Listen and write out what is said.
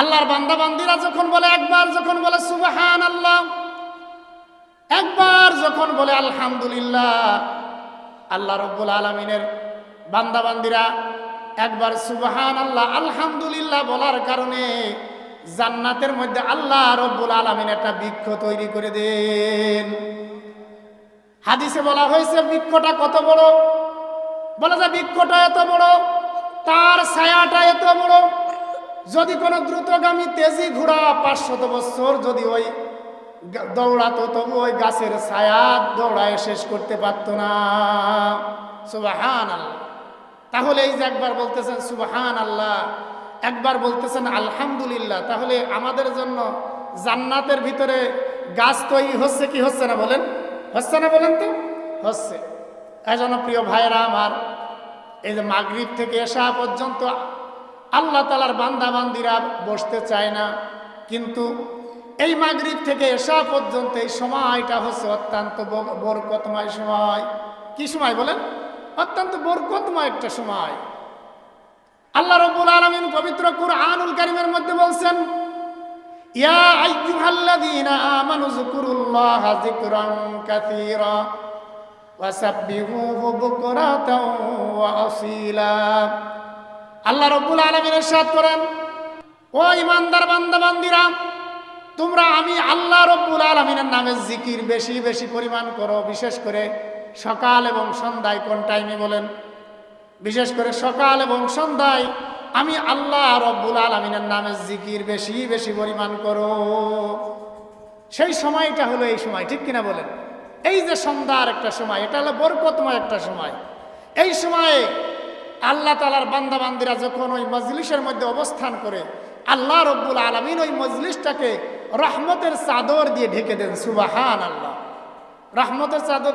আল্লাহর বান্দা বান্দিরা যখন বলে, একবার যখন বলে সুবহানাল্লাহ, একবার যখন বলে আলহামদুলিল্লাহ, আল্লাহ রাব্বুল আলামিনের বান্দা বান্দিরা একবার সুবহানাল্লাহ আলহামদুলিল্লাহ বলার কারণে জান্নাতের মধ্যে আল্লাহ রাব্বুল আলামিন একটা বৃক্ষ তৈরি করে দেন। হাদিসে বলা হয়েছে বৃক্ষটা কত বড়, বলা যায় বৃক্ষটা এত বড়, তার ছায়াটা এত বড়, যদি কোনো দ্রুতগামী তেজি ঘোড়া 500 বছর যদি ওই দৌড়াতো তবু ওই গাছের ছায়া দৌড়ায় শেষ করতে পারত না। সুবহানাল্লাহ। তাহলে এই যে একবার বলতেছেন সুবহানাল্লাহ, একবার বলতেছেন আলহামদুলিল্লাহ, তাহলে আমাদের জন্য জান্নাতের ভিতরে গাছ তৈরি হচ্ছে কি হচ্ছে না বলেন? হচ্ছে না বলেন তো? হচ্ছে। এজন্য প্রিয় ভাইরা আমার, এই যে মাগরিব থেকে এশা পর্যন্ত আল্লাহ তাআলার বান্দা বান্দিরা বসতে চায় না, কিন্তু এই মাগরিব থেকে এশা পর্যন্ত এই সময়টা হচ্ছে অত্যন্ত বরকতময় সময়। কি সময় বলেন? অত্যন্ত বরকতময় একটা সময়। আল্লাহ রাব্বুল আলামিন পবিত্র কুরআনুল কারীমের মধ্যে বলছেন, ইয়া আইয়ুহাল্লাযীনা আমানু যকুরুল্লাহা যিকরান কাসীরা ওয়াসাব্বিহুহু বুকরাতাও ওয়া আসীলা। আল্লাহ রাব্বুল আলামিন ইরশাদ করেন, ও ঈমানদার বান্দা বান্দিরা, তোমরা আমি আল্লাহ রাব্বুল আলামিনের নামে জিকির বেশি বেশি পরিমাণ করো। বিশেষ করে সকাল এবং সন্ধ্যায়। কোন টাইমে বলেন? বিশেষ করে সকাল এবং সন্ধ্যায় আমি আল্লাহ রাব্বুল আলামিনের নামে জিকির বেশি বেশি পরিমাণ করো। সেই সময়টা হলো এই সময়, ঠিক কিনা বলেন? এই যে সন্ধ্যার একটা সময়, এটা হলো বরকতময় একটা সময়। এই সময়ে আল্লাহ তাআলার বান্দা বান্দিরা যখন ওই মজলিসের মধ্যে অবস্থান করে, আল্লাহ রাব্বুল আলামিন ওই মজলিসটাকে রহমতের চাদর দিয়ে ঢেকে দেন। সুবহানাল্লাহ। রহমতের চাদর